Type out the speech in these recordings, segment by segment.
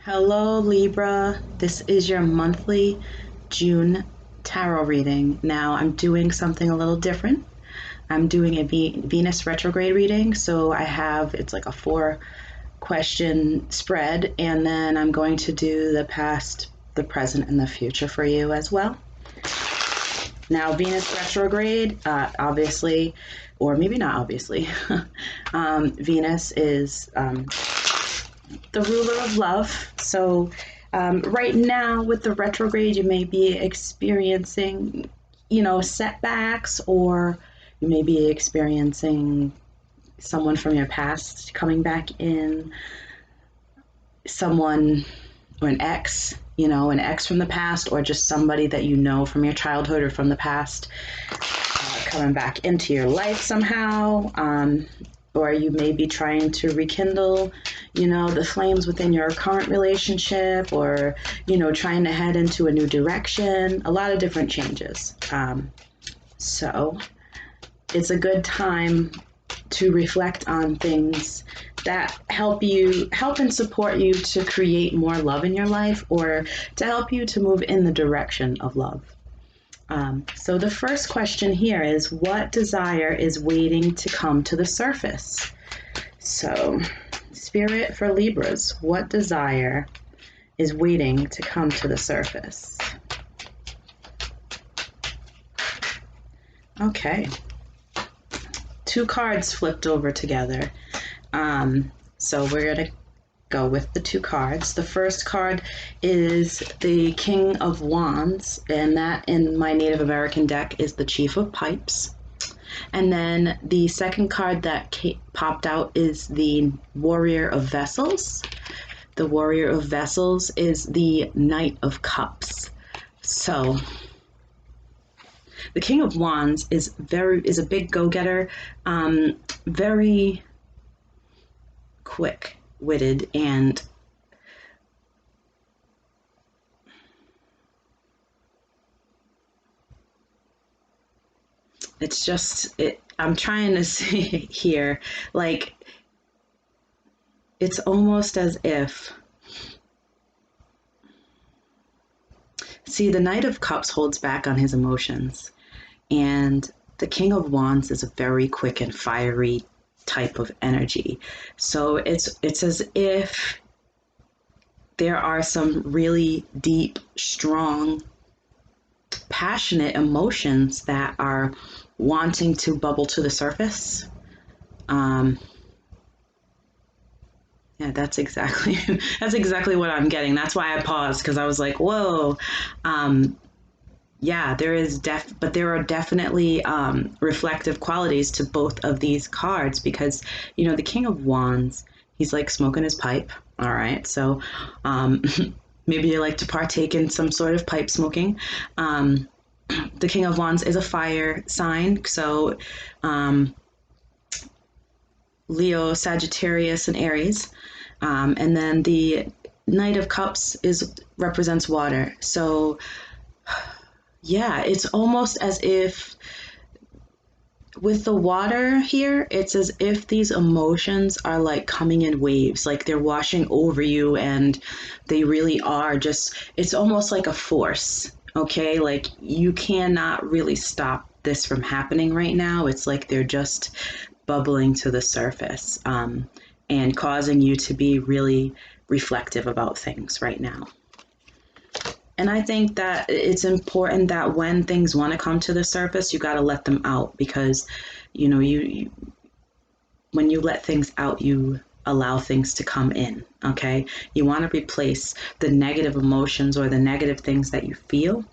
Hello, Libra. This is your monthly June tarot reading. Now, I'm doing something a little different. I'm doing a Venus Retrograde reading. So it's like a 4 question spread, and then I'm going to do the past, the present, and the future for you as well. Now, Venus retrograde, obviously, or maybe not obviously, Venus is the ruler of love. So right now with the retrograde, you may be experiencing, setbacks, or you may be experiencing someone from your past coming back in, someone or an ex from the past, or just somebody that you know from your childhood or from the past coming back into your life somehow. Or you may be trying to rekindle, the flames within your current relationship, or, trying to head into a new direction, a lot of different changes. So it's a good time to reflect on things that help and support you to create more love in your life, or to help you to move in the direction of love. So the first question here is, what desire is waiting to come to the surface? So, Spirit for Libras, what desire is waiting to come to the surface? Okay. 2 cards flipped over together. So we're going to go with the 2 cards. The first card is the King of Wands, and that in my Native American deck is the Chief of Pipes. And then the second card that popped out is the Warrior of Vessels. The Warrior of Vessels is the Knight of Cups. So the King of Wands is a big go-getter, very quick-witted, and it's just I'm trying to see here, like, it's almost as if, the Knight of Cups holds back on his emotions, and the King of Wands is a very quick and fiery type of energy. So it's as if there are some really deep, strong, passionate emotions that are wanting to bubble to the surface. Yeah, that's exactly what I'm getting. That's why I paused, because I was like, whoa. Yeah, there are definitely reflective qualities to both of these cards, because, the King of Wands, he's like smoking his pipe. All right. So maybe you like to partake in some sort of pipe smoking. The King of Wands is a fire sign. So Leo, Sagittarius, and Aries. And then the Knight of Cups represents water. So yeah, it's almost as if with the water here, it's as if these emotions are like coming in waves, like they're washing over you, and they really are it's almost like a force, okay? Like, you cannot really stop this from happening right now. It's like they're just bubbling to the surface, and causing you to be really reflective about things right now. And I think that it's important that when things want to come to the surface, you got to let them out, because, you when you let things out, you allow things to come in, okay? You want to replace the negative emotions or the negative things that you feel,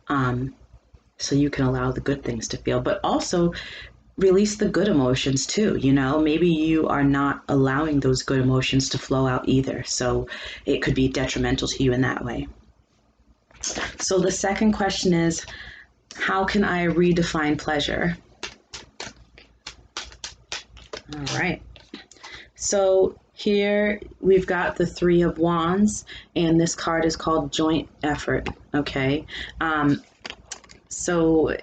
so you can allow the good things to feel, but also release the good emotions too. Maybe you are not allowing those good emotions to flow out either, so it could be detrimental to you in that way. So the second question is, how can I redefine pleasure? All right. So here we've got the 3 of Wands, and this card is called Joint Effort, okay? So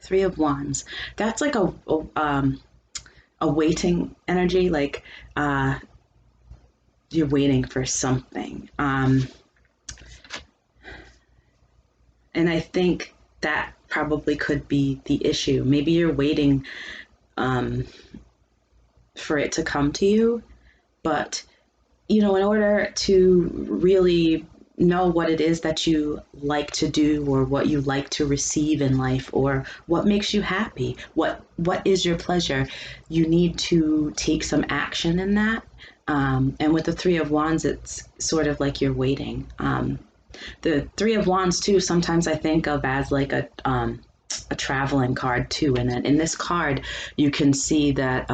3 of Wands, that's like a waiting energy, like you're waiting for something. And I think that probably could be the issue. Maybe you're waiting for it to come to you, but in order to really know what it is that you like to do, or what you like to receive in life, or what makes you happy, what is your pleasure, you need to take some action in that. And with the Three of Wands, it's sort of like you're waiting. The Three of Wands too, sometimes I think of as like a traveling card too. And in this card, you can see that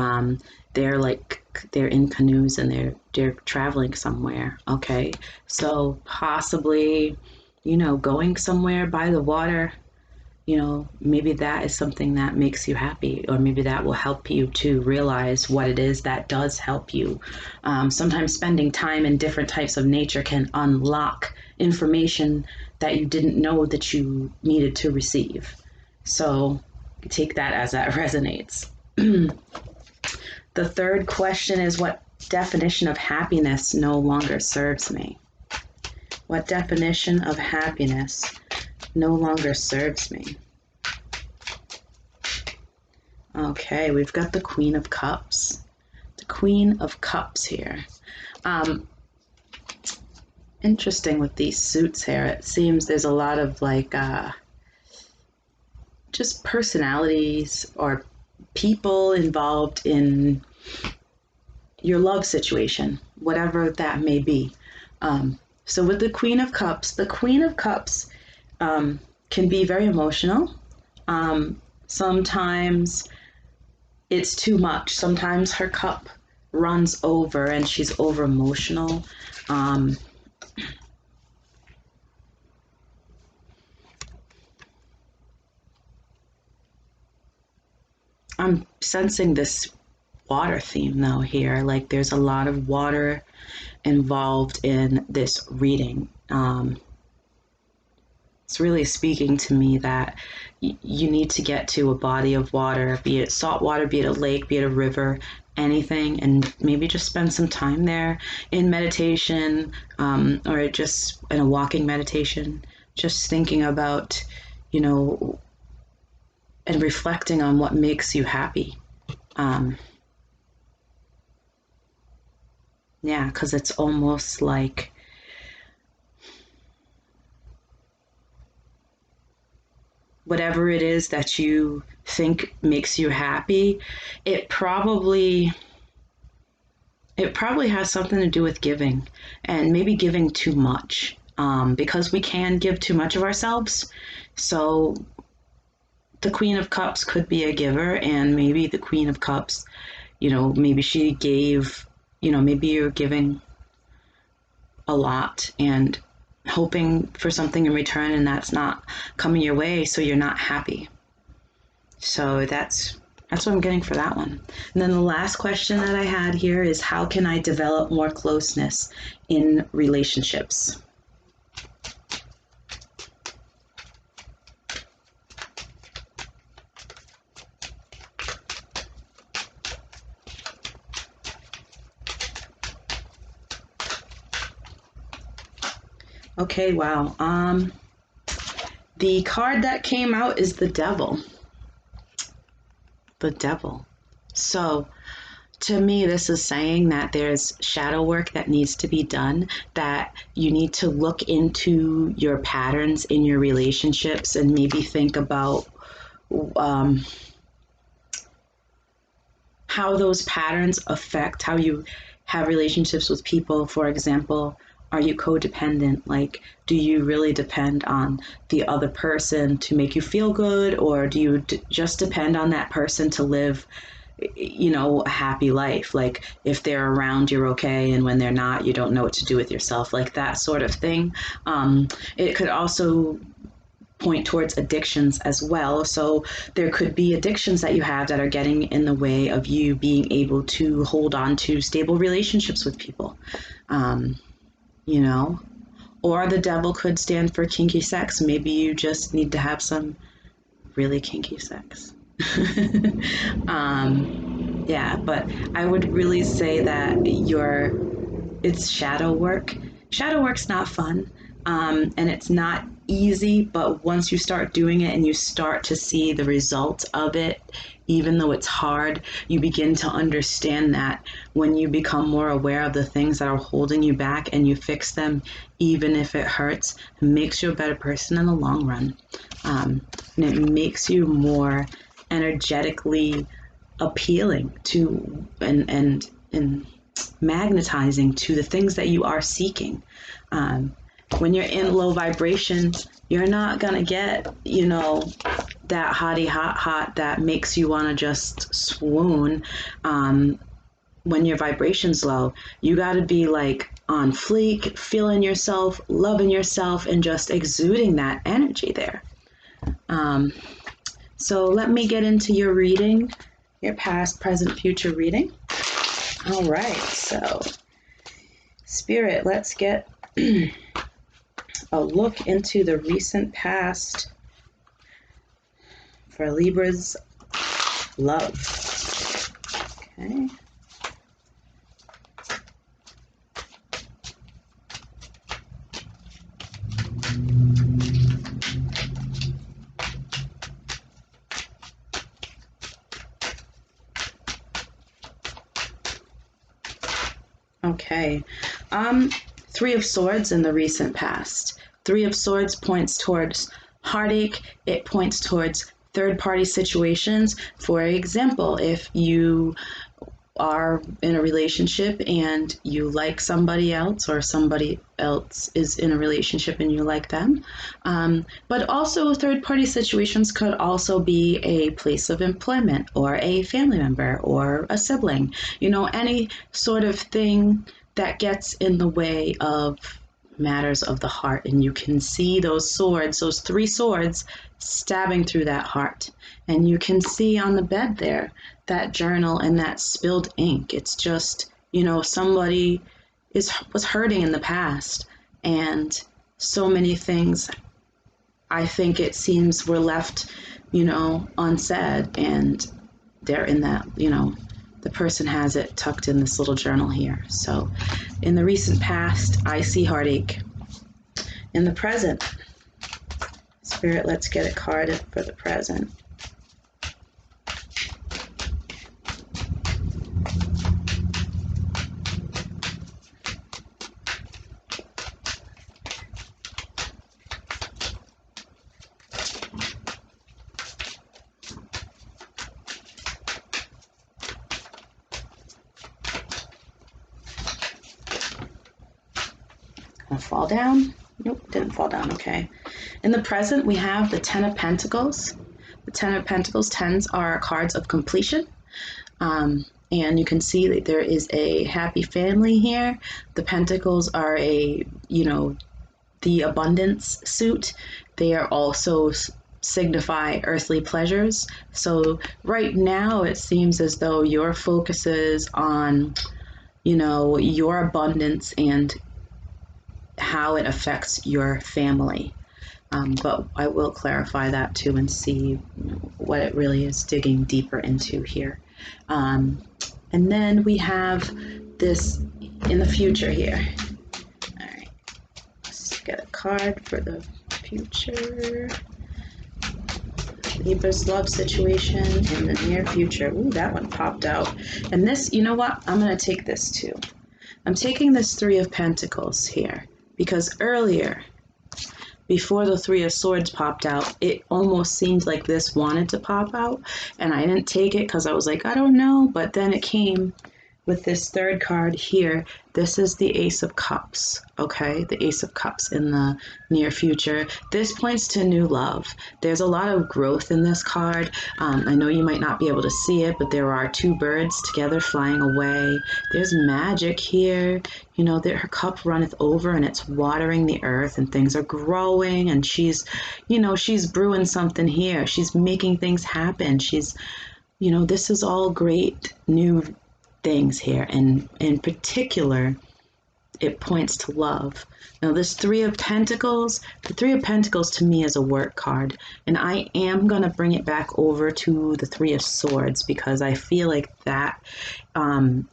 they're in canoes and they're traveling somewhere. Okay, so possibly, going somewhere by the water. Maybe that is something that makes you happy, or maybe that will help you to realize what it is that does help you. Sometimes spending time in different types of nature can unlock information that you didn't know that you needed to receive. So take that as that resonates. The third question is, what definition of happiness no longer serves me? What definition of happiness no longer serves me? Okay, we've got the Queen of Cups. The Queen of Cups here. Interesting with these suits here. It seems there's a lot of just personalities or people involved in your love situation, whatever that may be. So with the Queen of Cups can be very emotional. Sometimes it's too much. Sometimes her cup runs over and she's over emotional. I'm sensing this water theme though here. Like there's a lot of water involved in this reading. It's really speaking to me that you need to get to a body of water, be it salt water, be it a lake, be it a river, anything, and maybe just spend some time there in meditation, or just in a walking meditation, just thinking about, and reflecting on what makes you happy. Yeah, because it's almost like whatever it is that you think makes you happy, it probably has something to do with giving, and maybe giving too much, because we can give too much of ourselves. So the Queen of Cups could be a giver, and maybe the Queen of Cups, maybe she gave, maybe you're giving a lot and hoping for something in return, and that's not coming your way, so you're not happy. So that's what I'm getting for that one. And then the last question that I had here is, how can I develop more closeness in relationships? Okay, wow. The card that came out is the Devil. The Devil. So to me, this is saying that there's shadow work that needs to be done, that you need to look into your patterns in your relationships and maybe think about how those patterns affect how you have relationships with people. For example, are you codependent? Like, do you really depend on the other person to make you feel good, or do you just depend on that person to live, a happy life? Like, if they're around, you're okay, and when they're not, you don't know what to do with yourself, like that sort of thing. It could also point towards addictions as well. So there could be addictions that you have that are getting in the way of you being able to hold on to stable relationships with people. Or the Devil could stand for kinky sex. Maybe you just need to have some really kinky sex. Yeah, but I would really say that it's shadow work. Shadow work's not fun, and it's not easy, but once you start doing it and you start to see the results of it, even though it's hard, you begin to understand that when you become more aware of the things that are holding you back and you fix them, even if it hurts, it makes you a better person in the long run. And it makes you more energetically appealing to and magnetizing to the things that you are seeking. When you're in low vibration, you're not gonna get, that hottie hot that makes you want to just swoon. When your vibration's low, you got to be like on fleek, feeling yourself, loving yourself, and just exuding that energy there. So let me get into your reading, your past, present, future reading. All right, so Spirit, let's get a look into the recent past for Libra's love. Okay. Okay. Three of Swords in the recent past. Three of Swords points towards heartache. It points towards third-party situations. For example, if you are in a relationship and you like somebody else, or somebody else is in a relationship and you like them. But also third-party situations could also be a place of employment or a family member or a sibling, any sort of thing that gets in the way of matters of the heart. And you can see those swords, those three swords stabbing through that heart. And you can see on the bed there that journal and that spilled ink. It's just, somebody was hurting in the past, and so many things, I think it seems, were left, unsaid, and they're in that, the person has it tucked in this little journal here. So in the recent past, I see heartache. In the present, Spirit, let's get a card for the present. Gonna fall down? Nope, didn't fall down. Okay. In the present, we have the Ten of Pentacles. The Ten of Pentacles, tens are cards of completion. And you can see that there is a happy family here. The Pentacles are the abundance suit. They are also signify earthly pleasures. So right now it seems as though your focus is on, your abundance and how it affects your family. But I will clarify that too and see what it really is digging deeper into here. And then we have this in the future here. All right, let's get a card for the future. Libra's love situation in the near future. Ooh, that one popped out. And this, you know what? I'm going to take this too. I'm taking this Three of Pentacles here because earlier, before the Three of Swords popped out, it almost seemed like this wanted to pop out, and I didn't take it because I was like, I don't know, but then it came with this third card here. This is the Ace of Cups, okay? The Ace of Cups in the near future. This points to new love. There's a lot of growth in this card. I know you might not be able to see it, but there are two birds together flying away. There's magic here. That her cup runneth over and it's watering the earth and things are growing, and she's brewing something here. She's making things happen. She's, this is all great new things here. And in particular, it points to love. Now this Three of Pentacles, the Three of Pentacles to me is a work card. And I am going to bring it back over to the Three of Swords because I feel like that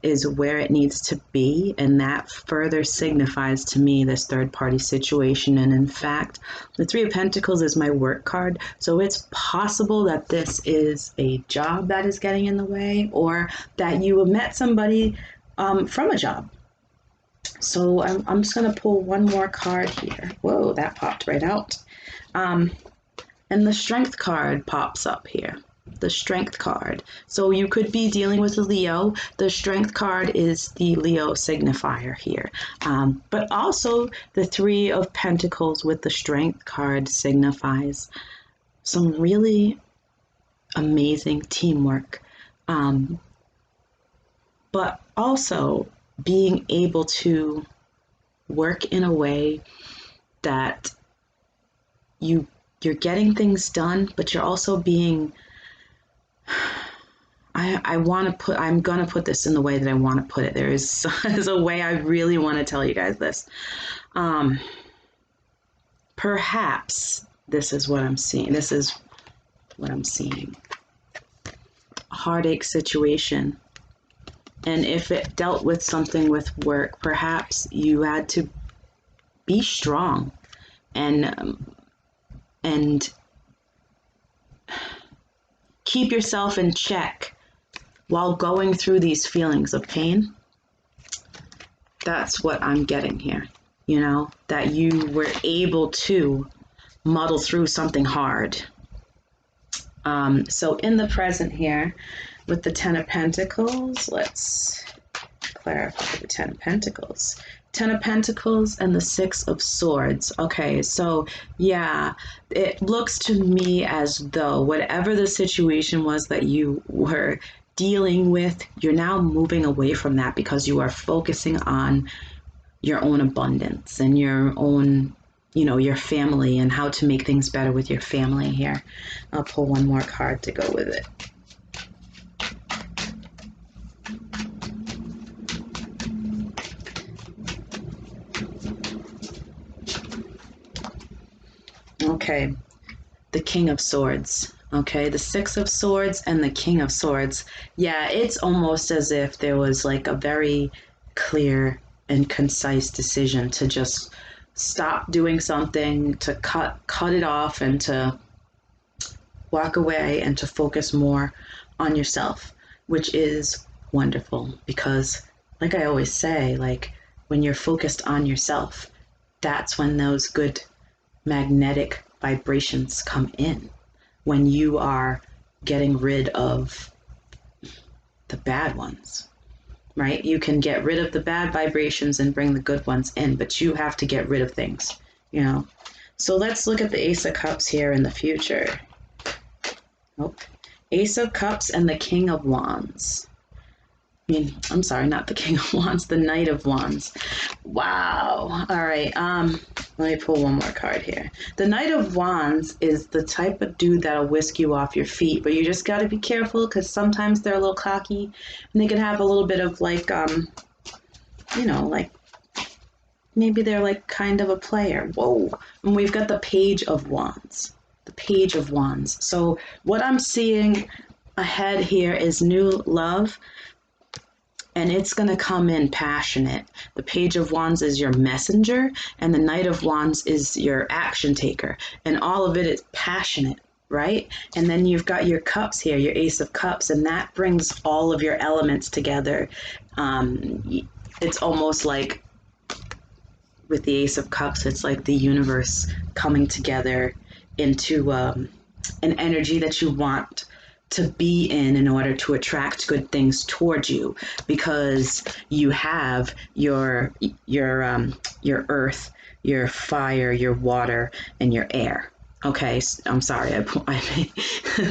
is where it needs to be. And that further signifies to me this third party situation. And in fact, the Three of Pentacles is my work card. So it's possible that this is a job that is getting in the way, or that you have met somebody from a job. So I'm just going to pull one more card here. Whoa, that popped right out. And the Strength card pops up here. The Strength card. So you could be dealing with a Leo. The Strength card is the Leo signifier here. But also the Three of Pentacles with the Strength card signifies some really amazing teamwork. But also being able to work in a way that you're getting things done, but you're also being, I'm gonna put this in the way that I want to put it. There's a way I really want to tell you guys this. Perhaps this is what I'm seeing. This is what I'm seeing. A heartache situation. And if it dealt with something with work, perhaps you had to be strong and keep yourself in check while going through these feelings of pain. That's what I'm getting here, you know, that you were able to muddle through something hard. So in the present here, with the Ten of Pentacles, let's clarify the Ten of Pentacles. Ten of Pentacles and the Six of Swords. Okay, so yeah, it looks to me as though whatever the situation was that you were dealing with, you're now moving away from that because you are focusing on your own abundance and your own, you know, your family and how to make things better with your family here. I'll pull one more card to go with it. Okay, the King of Swords. Okay, the Six of Swords and the King of Swords. Yeah, it's almost as if there was like a very clear and concise decision to just stop doing something, to cut it off, and to walk away and to focus more on yourself, which is wonderful because, like I always say, like when you're focused on yourself, that's when those good magnetic vibrations come in. When you are getting rid of the bad ones, right? You can get rid of the bad vibrations and bring the good ones in, but you have to get rid of things, you know? So let's look at the Ace of Cups here in the future. Oh, Ace of Cups and the King of Wands. I'm sorry, not the King of Wands, the Knight of Wands. Wow. All right. Let me pull one more card here. The Knight of Wands is the type of dude that'll whisk you off your feet, but you just got to be careful because sometimes they're a little cocky and they can have a little bit of like, you know, like maybe they're like kind of a player. Whoa. And we've got the Page of Wands. The Page of Wands. So what I'm seeing ahead here is new love. And it's going to come in passionate. The Page of Wands is your messenger, and the Knight of Wands is your action taker. And all of it is passionate, right? And then you've got your cups here, your Ace of Cups, and that brings all of your elements together. It's almost like with the Ace of Cups, it's like the universe coming together into an energy that you want to be in order to attract good things towards you, because you have your earth, your fire, your water, and your air. Okay, I'm sorry, I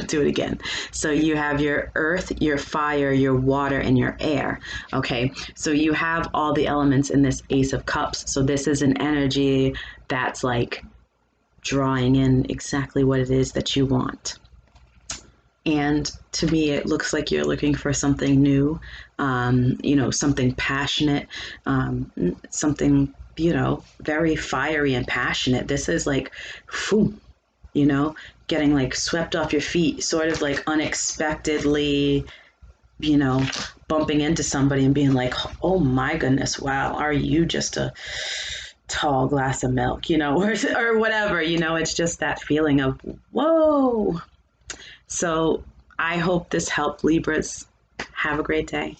do it again. So you have your earth, your fire, your water, and your air. Okay, so you have all the elements in this Ace of Cups. So this is an energy that's like drawing in exactly what it is that you want. And to me, it looks like you're looking for something new, something passionate, something, very fiery and passionate. This is like, phew, you know, getting like swept off your feet, sort of like unexpectedly, you know, bumping into somebody and being like, oh my goodness, wow, are you just a tall glass of milk, or whatever, it's just that feeling of, whoa. So I hope this helped, Libras. Have a great day.